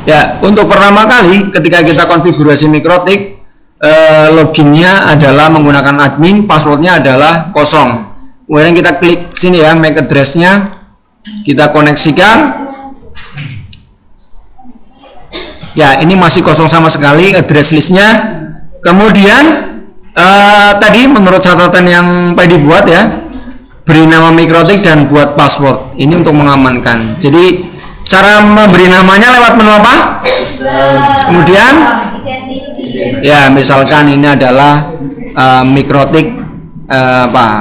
Ya, untuk pertama kali ketika kita konfigurasi Mikrotik, loginnya adalah menggunakan admin, passwordnya adalah kosong. Kemudian kita klik sini ya, MAC address-nya, kita koneksikan. Ya, ini masih kosong sama sekali address list-nya. Kemudian tadi menurut catatan yang Pak dibuat ya, beri nama Mikrotik dan buat password. Ini untuk mengamankan. Jadi cara memberi namanya lewat menu apa? Kemudian ya, misalkan ini adalah Mikrotik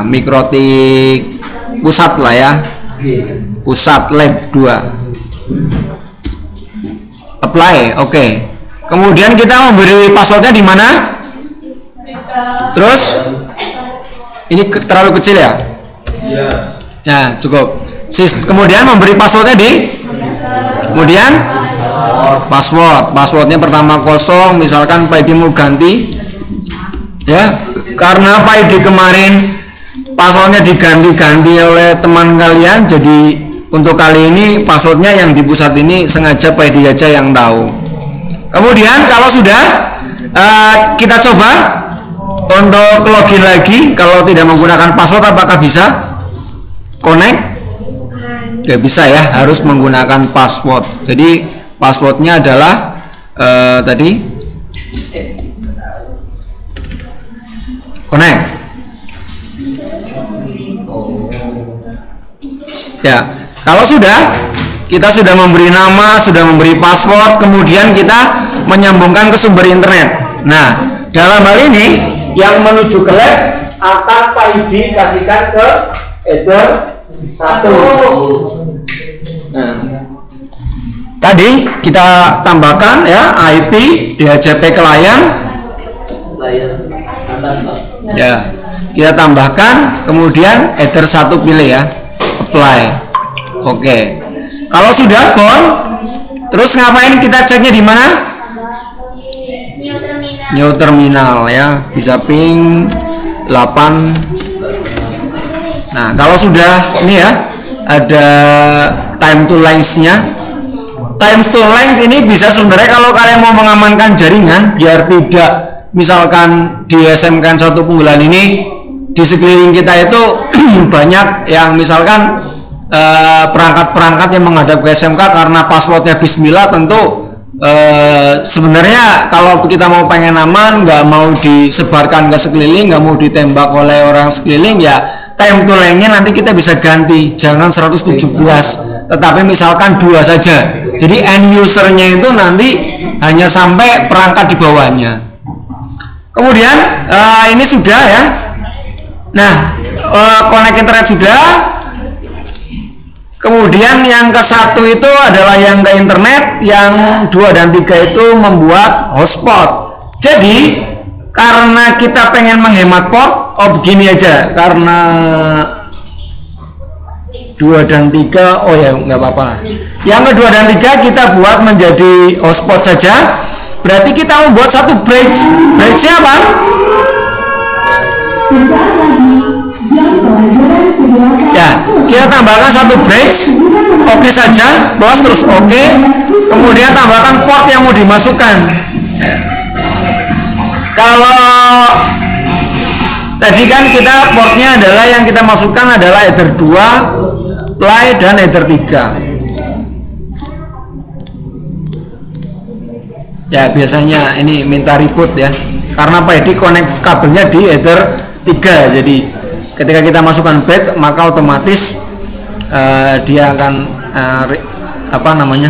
Mikrotik pusat lah ya, pusat lab 2. Apply, oke. Kemudian kita memberi passwordnya di mana? Terus ini terlalu kecil ya? Iya. Nah, cukup. Kemudian memberi passwordnya di, kemudian passwordnya pertama kosong, misalkan Pak Edi mau ganti ya, karena Pak Edi kemarin passwordnya diganti-ganti oleh teman kalian, jadi untuk kali ini passwordnya yang di pusat ini sengaja Pak Edi aja yang tahu. Kemudian kalau sudah kita coba untuk login lagi. Kalau tidak menggunakan password apakah bisa connect? Gak bisa ya, harus menggunakan password. Jadi passwordnya adalah tadi connect ya. Kalau kita sudah memberi nama, sudah memberi password, kemudian kita menyambungkan ke sumber internet. Nah, dalam hal ini yang menuju ke lab akan Pak Edi kasihkan ke header 1. Nah, tadi kita tambahkan ya IP DHCP klien ya, kita tambahkan, kemudian header 1 pilih ya, apply. Oke. Kalau sudah bound, terus ngapain? Kita ceknya di mana? New terminal ya, bisa ping 8. Nah, kalau sudah ini ya, ada time to length-nya. Time to length ini bisa sebenarnya kalau kalian mau mengamankan jaringan biar tidak, misalkan di SMK 1 Punggulan ini di sekeliling kita itu banyak yang misalkan perangkat-perangkat yang menghadap ke SMK karena passwordnya Bismillah, tentu sebenarnya kalau kita mau pengen aman, nggak mau disebarkan ke sekeliling, nggak mau ditembak oleh orang sekeliling ya, time to length-nya nanti kita bisa ganti, jangan 117 tetapi misalkan 2 saja. Jadi end user-nya itu nanti hanya sampai perangkat di bawahnya. Kemudian ini sudah ya. Nah, connect internet sudah. Kemudian yang ke 1 itu adalah yang ke internet, yang 2 dan 3 itu membuat hotspot. Jadi karena kita pengen menghemat port, begini aja, karena 2 dan 3, oh ya nggak apa-apa. Yang kedua dan 3 kita buat menjadi hotspot saja. Berarti kita membuat satu bridge. Bridge-nya apa? Ya, kita tambahkan satu bridge. Oke saja, bos, terus oke. Kemudian tambahkan port yang mau dimasukkan. Ya. Kalau tadi kan kita portnya adalah yang kita masukkan adalah header 2, play dan header 3. Ya, biasanya ini minta reboot ya, karena Pak Edi connect kabelnya di header 3. Jadi ketika kita masukkan batch maka otomatis dia akan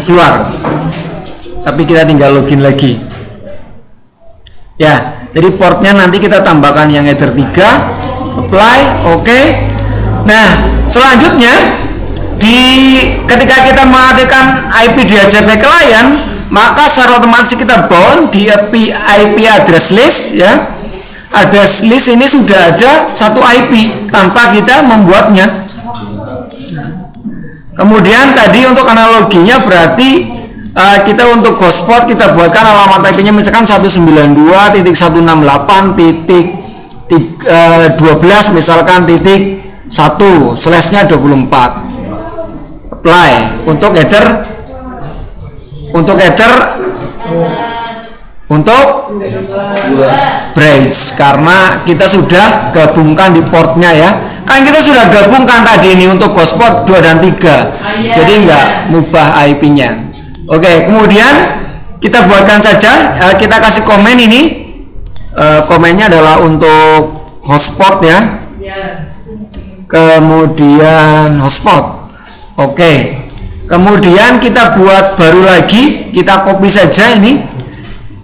keluar, tapi kita tinggal login lagi ya. Jadi portnya nanti kita tambahkan yang header 3, apply, oke. Nah, selanjutnya ketika kita mengaktifkan IP DHCP klien, maka secara otomatis kita bound di IP address list ya. Address list ini sudah ada satu IP tanpa kita membuatnya. Kemudian tadi untuk analoginya berarti kita untuk hotspot kita buatkan alamat IP-nya misalkan 192.168.12 misalkan /1/24. Apply untuk header untuk header, untuk brace, karena kita sudah gabungkan di portnya ya. Kan kita sudah gabungkan tadi ini untuk Ghost-Pot 2 dan 3, jadi nggak mubah IP-nya. Oke, kemudian kita buatkan saja, kita kasih komen ini. Komennya adalah untuk Ghost-Pot ya. Kemudian hotspot. Oke. Kemudian kita buat baru lagi, kita copy saja ini.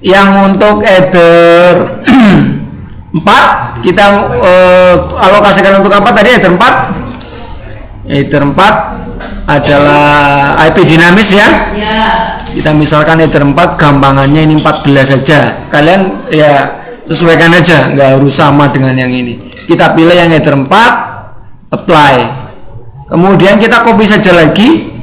Yang untuk header 4 kita alokasikan untuk apa tadi? Header 4. Header 4 adalah IP dinamis ya. Kita misalkan header 4 gampangannya ini 14 saja. Kalian ya sesuaikan aja, nggak harus sama dengan yang ini. Kita pilih yang header 4, apply. Kemudian kita copy saja lagi.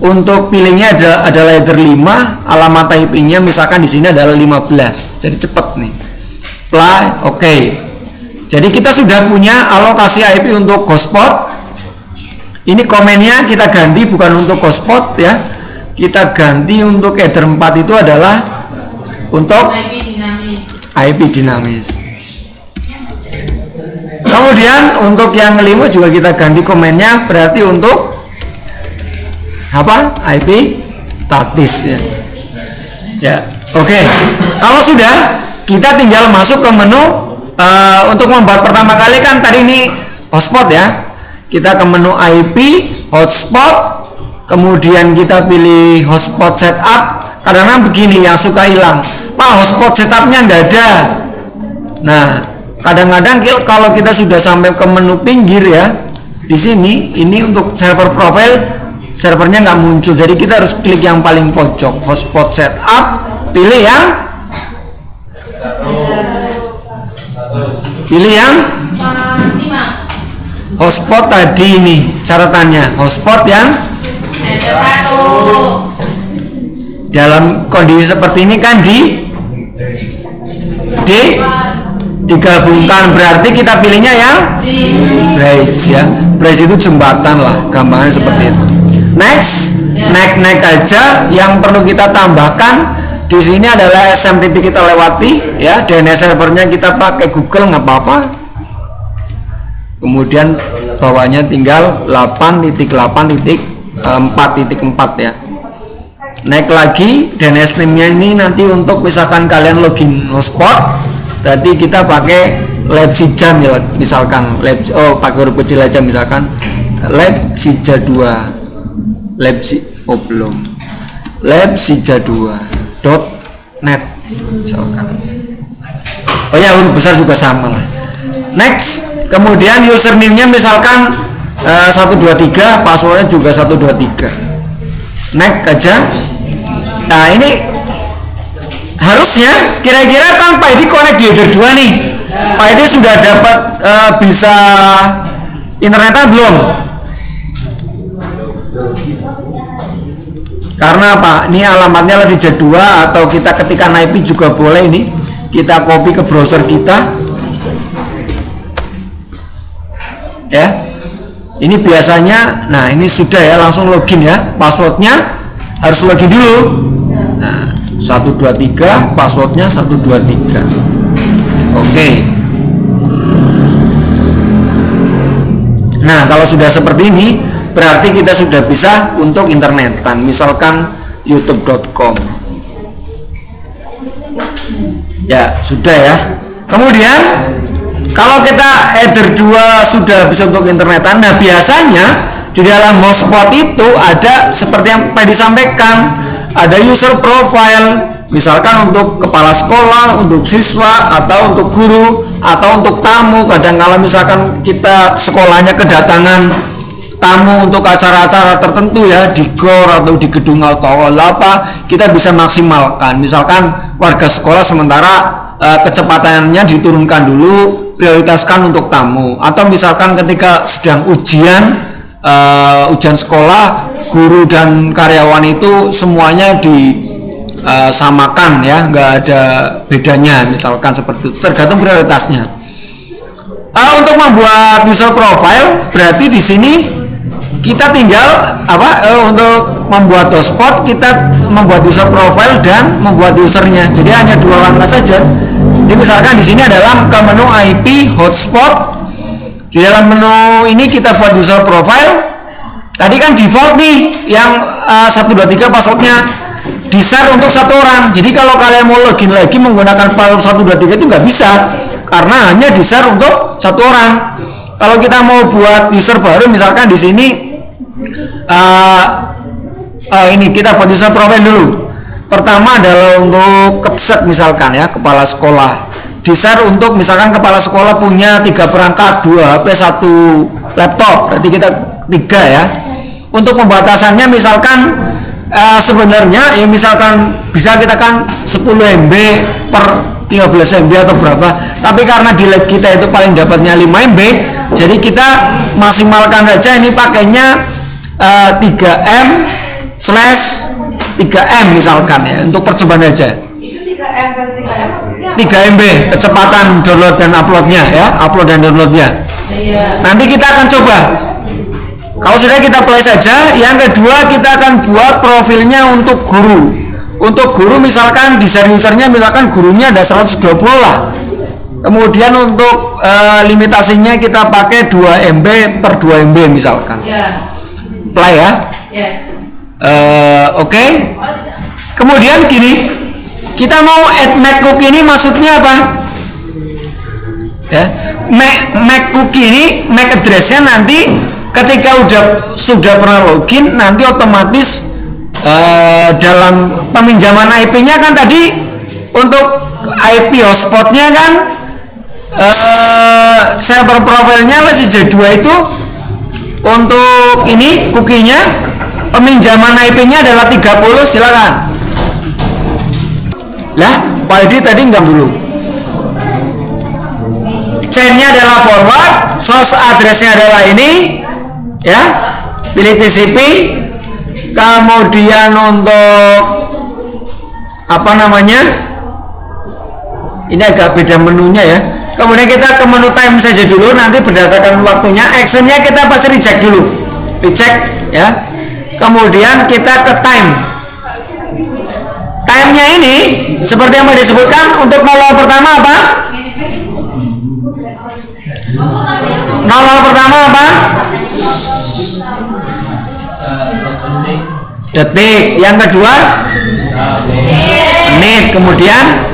Untuk pilihnya adalah header 5, alamat IP-nya misalkan di sini adalah 15. Jadi cepat nih. Apply, oke. Jadi kita sudah punya alokasi IP untuk Ghost-Pot. Ini komennya kita ganti bukan untuk Ghost-Pot ya. Kita ganti untuk header 4 itu adalah untuk IP dinamis. Kemudian untuk yang kelima juga kita ganti komennya, berarti untuk apa? IP statis ya. Ya, oke. Kalau sudah, kita tinggal masuk ke menu untuk membuat pertama kali kan tadi ini hotspot ya. Kita ke menu IP hotspot, kemudian kita pilih hotspot setup. Kadang-kadang begini yang suka hilang, Pak, hotspot setupnya nggak ada. Nah, kadang-kadang kalau kita sudah sampai ke menu pinggir ya, di sini ini untuk server profile, servernya nggak muncul. Jadi kita harus klik yang paling pojok, hotspot setup, pilih yang hotspot tadi ini catatannya, hotspot yang dalam kondisi seperti ini kan digabungkan, berarti kita pilihnya yang bridge ya. Bridge itu jembatan lah, gampangannya seperti itu. Next aja. Yang perlu kita tambahkan di sini adalah SMTP kita lewati ya, DNS servernya kita pakai Google nggak apa-apa. Kemudian bawahnya tinggal 8.8.4.4 ya. Naik lagi, DNS name-nya ini nanti untuk misalkan kalian login hotspot, berarti kita pakai Leipzija ya, misalkan pakai huruf kecil aja, misalkan Leipzija 2 Leipzija2.net misalkan. Oh ya, huruf besar juga sama lah. Next, kemudian username-nya misalkan 123, passwordnya juga 123. Next aja. Nah, ini harusnya kira-kira kan Pak Edi connect di header 2 nih. Pak Edi sudah dapat bisa internetan belum? Karena apa? Ini alamatnya Leipzija 2, atau kita ketikkan IP juga boleh. Ini kita copy ke browser kita ya. Ini biasanya, nah ini sudah ya, langsung login ya. Passwordnya harus login dulu. Nah, 123, passwordnya 123. Oke. Nah, kalau sudah seperti ini, berarti kita sudah bisa untuk internetan, misalkan youtube.com ya, sudah ya. Kemudian kalau kita header 2 sudah bisa untuk internetan, nah biasanya di dalam hotspot itu ada seperti yang tadi disampaikan, ada user profile, misalkan untuk kepala sekolah, untuk siswa, atau untuk guru, atau untuk tamu. Kadang kalau misalkan kita sekolahnya kedatangan tamu untuk acara-acara tertentu ya, di GOR atau di gedung atau apa, kita bisa maksimalkan. Misalkan warga sekolah sementara kecepatannya diturunkan dulu, prioritaskan untuk tamu. Atau misalkan ketika sedang ujian sekolah, guru dan karyawan itu semuanya disamakan ya, nggak ada bedanya, misalkan seperti itu, tergantung prioritasnya. Untuk membuat user profile, berarti di sini kita tinggal untuk membuat hotspot, kita membuat user profile dan membuat usernya. Jadi hanya 2 langkah saja. Jadi misalkan di sini adalah ke menu IP hotspot. Di dalam menu ini kita buat user profile. Tadi kan default nih yang 123 passwordnya di share untuk 1 orang. Jadi kalau kalian mau login lagi menggunakan password 123 itu nggak bisa, karena hanya di share untuk 1 orang. Kalau kita mau buat user baru, misalkan di sini ini kita buat user profile dulu. Pertama adalah untuk kepsek misalkan ya, kepala sekolah. Di share untuk misalkan kepala sekolah punya 3 perangkat, 2 HP, 1 laptop, berarti kita 3 ya. Untuk pembatasannya misalkan sebenarnya ya misalkan bisa kita kan 10 MB per 13 MB atau berapa, tapi karena di lab kita itu paling dapatnya 5 MB, jadi kita maksimalkan saja ini pakainya 3M slash 3M misalkan ya, untuk percobaan aja. Itu 3M plus 3M maksudnya 3 MB kecepatan download dan uploadnya ya, upload dan downloadnya. Nanti kita akan coba. Kalau sudah kita play saja. Yang kedua kita akan buat profilnya untuk guru. Untuk guru misalkan desain usernya misalkan gurunya ada 120 lah. Kemudian untuk limitasinya kita pakai 2 MB per 2 MB misalkan. Play ya. Oke. Kemudian gini, kita mau add Mac cookie ini maksudnya apa? Ya, Mac cookie ini Mac address-nya nanti ketika sudah pernah login nanti otomatis dalam peminjaman IP-nya kan tadi untuk IP hotspot-nya kan server profilnya LCJ2 itu untuk ini cookie-nya peminjaman IP-nya adalah 30, silakan. Lah, Pak Edi tadi enggak dulu. Chain-nya adalah forward, source address-nya adalah ini. Ya, pilih TCP. Kemudian untuk apa namanya, ini agak beda menunya ya. Kemudian kita ke menu time saja dulu, nanti berdasarkan waktunya. Actionnya kita pasti reject dulu, reject ya. Kemudian kita ke time. Time-nya ini seperti yang disebutkan untuk 00 pertama apa? 00 pertama apa? Detik. Yang kedua menit. Kemudian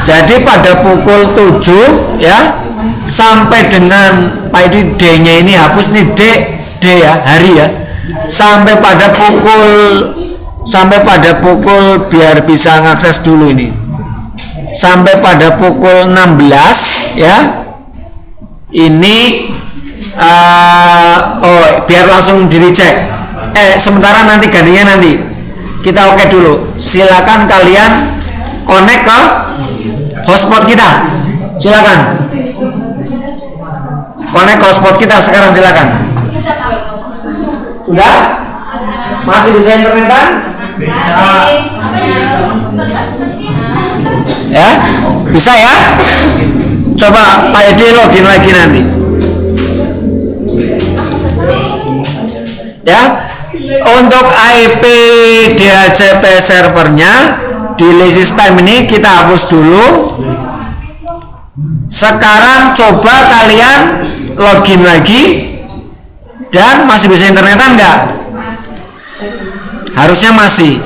jadi pada pukul 7 ya sampai dengan D-nya ini hapus nih, D ya, hari ya, sampai pada pukul biar bisa ngakses dulu ini sampai pada pukul 16 ya. Ini biar langsung di recheck. Sementara nanti gantinya nanti kita oke dulu. Silakan kalian connect ke hotspot kita. Silakan connect ke hotspot kita sekarang, silakan. Sudah? Masih bisa internetan? Bisa. Ya, bisa ya. Coba Pak Edi login lagi nanti. Ya, untuk IP DHCP servernya di list system ini kita hapus dulu. Sekarang coba kalian login lagi dan masih bisa internetan enggak? Harusnya masih.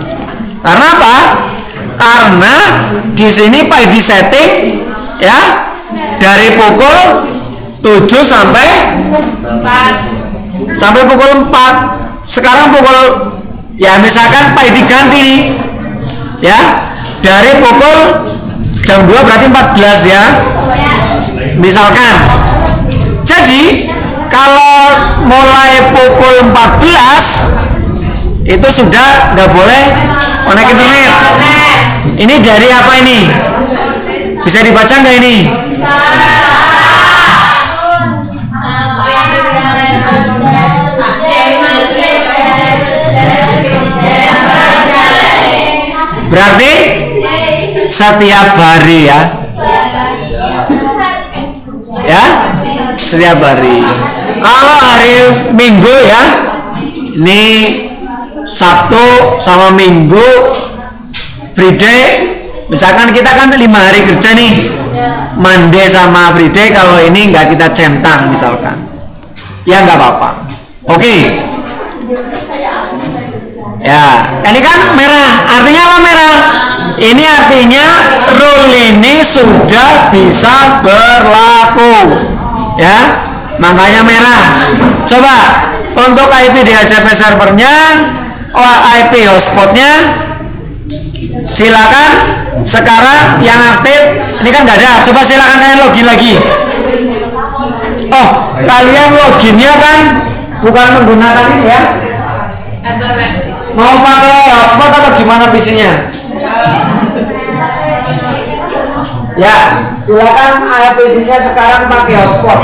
Karena apa? Karena di sini Pak Edi setting ya dari pukul 7 sampai pukul 4. Sekarang pukul ya misalkan Pak Edi ganti ya dari pukul jam 2 berarti 14 ya misalkan. Jadi kalau mulai pukul 14 itu sudah nggak boleh connect internet. Ini dari apa ini? Bisa dibaca nggak ini? Berarti setiap hari ya, ya setiap hari. Kalau hari Minggu ya, ini Sabtu sama Minggu free day. Misalkan kita kan 5 hari kerja nih, Monday sama free day. Kalau ini nggak kita centang misalkan, ya nggak apa-apa. Oke. Ya, ini kan merah. Artinya apa merah? Ini artinya rule ini sudah bisa berlaku. Ya, makanya merah. Coba untuk IP DHCP servernya, IP hotspotnya, silakan sekarang yang aktif. Ini kan nggak ada. Coba silakan kalian login lagi. Oh, kalian loginnya kan bukan menggunakan ini ya? Mau pakai hotspot atau gimana PC-nya? Ya, silakan PC-nya sekarang pakai hotspot.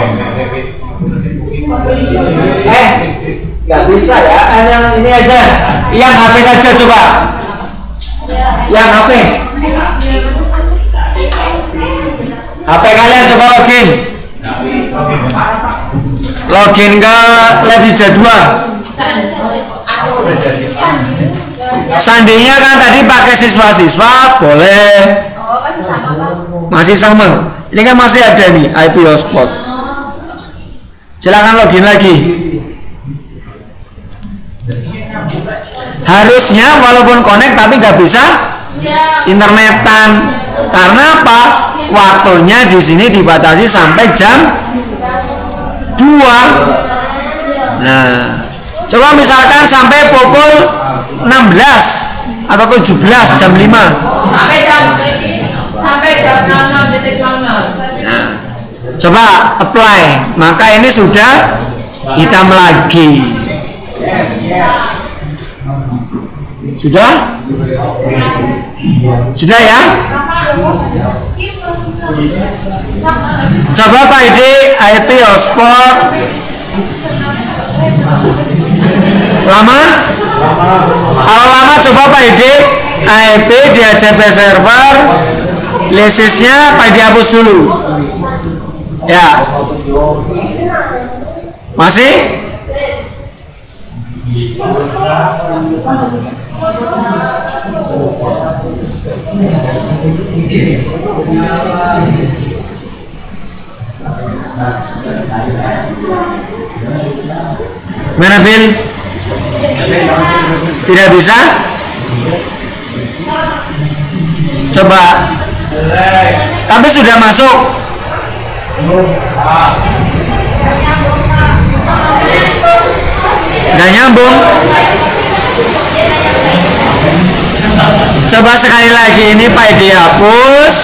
Nggak bisa ya, yang ini aja. Yang HP saja coba. Yang HP. HP kalian coba login. Login ke Levija 2. Seandainya kan tadi pakai siswa-siswa boleh. Oh, masih sama Pak? Masih sama. Ini kan masih ada nih IP hotspot. Silakan login lagi. Harusnya walaupun connect tapi nggak bisa internetan. Karena apa? Waktunya di sini dibatasi sampai jam 2. Nah, coba misalkan sampai pukul 16 atau 17 jam 5. Sampai jam 06.00. Nah, coba apply, maka ini sudah hitam lagi. Sudah? Sudah ya? Coba Pak ID IP hotspot. Lama? Kalau lama coba Pak ID IP DHCP server lisisnya Pak ID hapus dulu. Ya. Masih? Mana Bin? Tidak bisa? Coba. Tapi sudah masuk. Nggak nyambung. Coba sekali lagi, ini Pak ID hapus,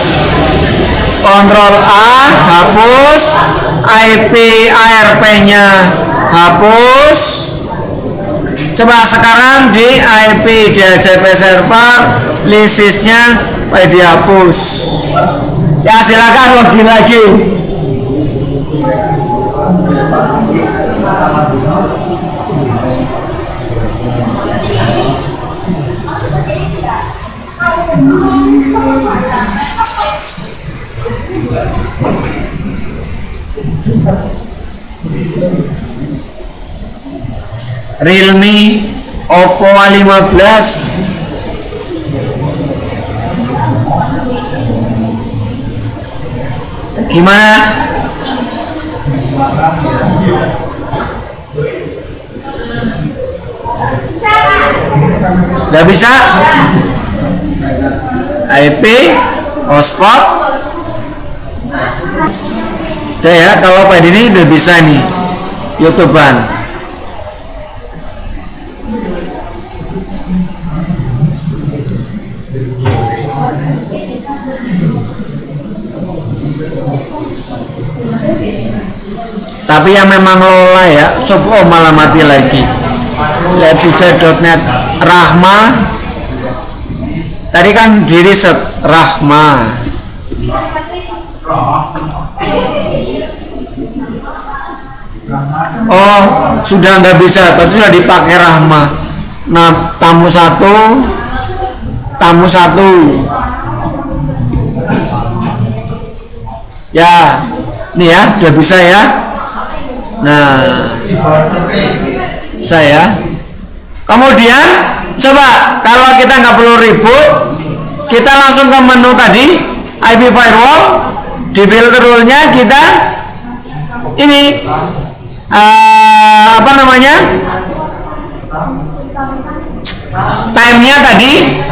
Ctrl A hapus, IP ARP nya hapus. Coba sekarang di IP DHCP server lisisnya Pak ID hapus. Ya silakan login lagi. Realme Oppo A15. Gimana? Gak bisa? IP hotspot. Udah ya, kalau Pak ini udah bisa nih YouTubean. Tapi yang memang lola ya, coba malah mati lagi. Levija.net Rahma. Tadi kan di reset Rahma. Oh, sudah nggak bisa, tapi sudah dipakai Rahma. Nah, tamu satu. Ya, ini ya, udah bisa ya. Nah, saya. Kemudian coba kalau kita nggak perlu ribut, kita langsung ke menu tadi IP firewall. Di filter rule-nya kita ini apa namanya? Time-nya tadi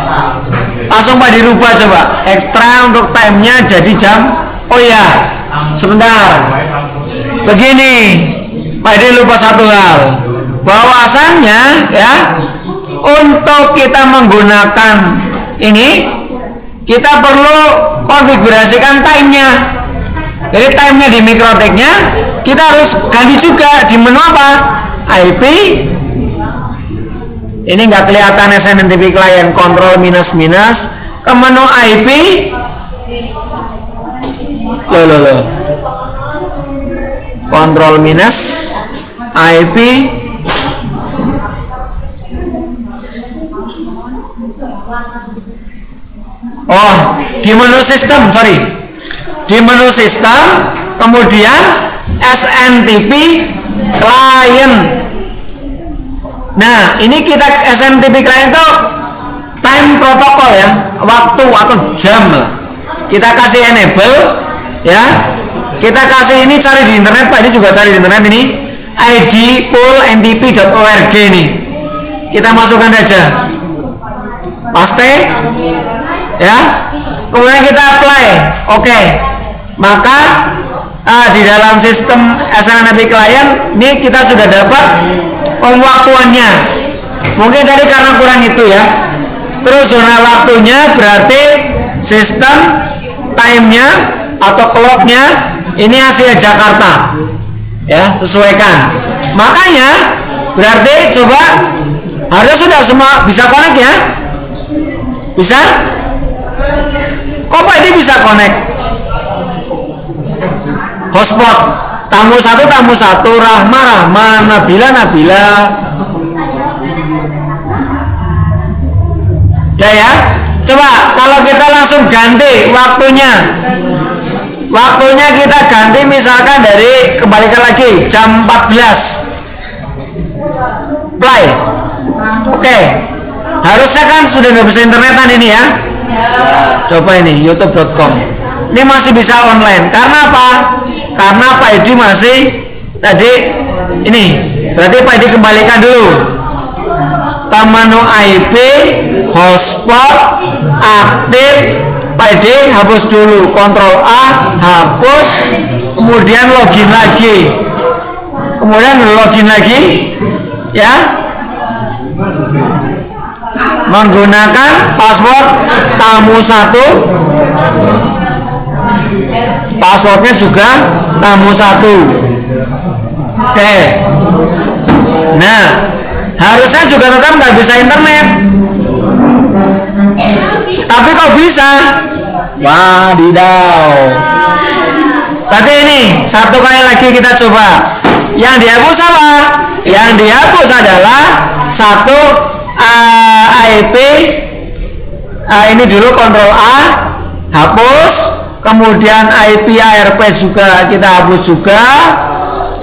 langsung Pak dirubah coba. Ekstra untuk time-nya jadi jam. Oh ya, sebentar. Begini, Pak Edi lupa satu hal. Bahwasannya ya, untuk kita menggunakan ini kita perlu konfigurasikan time-nya. Jadi time-nya di Mikrotik-nya kita harus ganti juga di menu apa? IP. Ini nggak kelihatan SNMP client, kontrol minus ke menu IP. Loh. Kontrol minus IP. Oh, di menu sistem, di menu sistem, kemudian SNTP client. Nah, ini kita SNTP client itu time protokol ya, waktu atau jam. Kita kasih enable, ya. Kita kasih ini cari di internet, Pak. Ini juga cari di internet ini. ID pool ntp.org ini. Kita masukkan aja. Paste. Ya, kemudian kita apply. Oke. Maka di dalam sistem SNMP client ini kita sudah dapat pemwaktuannya. Mungkin tadi karena kurang itu ya. Terus zona waktunya berarti sistem time-nya atau clock-nya ini Asia Jakarta. Ya, sesuaikan. Makanya berarti coba harus sudah semua bisa connect ya. Bisa? Kok Pak ini bisa connect? Hotspot tamu satu, Rahma, Nabila. Ya. Coba kalau kita langsung ganti waktunya kita ganti misalkan dari kembalikan lagi jam 14. Play. Oke. Harusnya kan sudah nggak bisa internetan ini ya. Coba ini youtube.com. Ini masih bisa online. Karena apa? Karena Pak Edi masih tadi ini. Berarti Pak Edi kembalikan dulu ke menu IP, hotspot, aktif. Pak Edi hapus dulu, Ctrl A, hapus, kemudian login lagi, ya. Menggunakan password tamu 1. Passwordnya juga tamu 1. Oke. Nah, harusnya juga tetap nggak bisa internet. Tapi kok bisa? Wadidaw. Berarti ini satu kali lagi kita coba. Yang dihapus apa? Yang dihapus adalah satu IP. Ini dulu Ctrl A, hapus. Kemudian IP ARP juga kita hapus juga.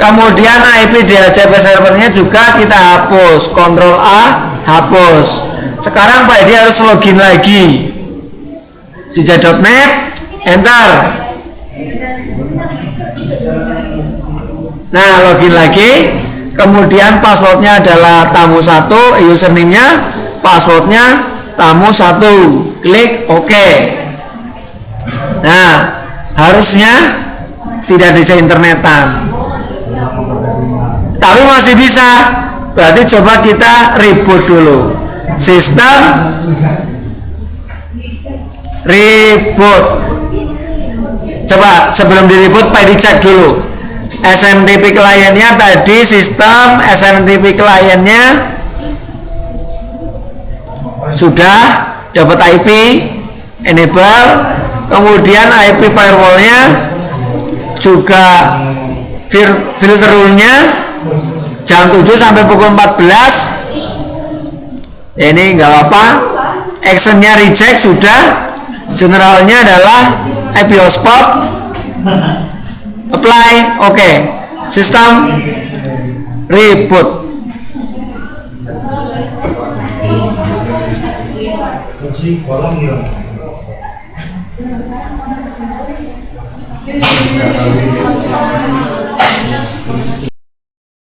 Kemudian IP DHCP servernya juga kita hapus. Ctrl A, hapus. Sekarang Pak Edi harus login lagi. Sija.net, enter. Nah, login lagi. Kemudian passwordnya adalah tamu 1, username-nya, passwordnya tamu 1. Klik OK. Nah, harusnya tidak bisa internetan. Tapi masih bisa. Berarti coba kita reboot dulu. Sistem reboot. Coba sebelum di reboot Pak dicek dulu. SNMP kliennya tadi sistem SNMP kliennya sudah dapat IP enable, kemudian IP firewallnya juga filter rule-nya jam 7 sampai pukul 14. Ini nggak apa-apa. Actionnya reject sudah. Generalnya adalah IP hotspot. Apply. Oke. Sistem ribut.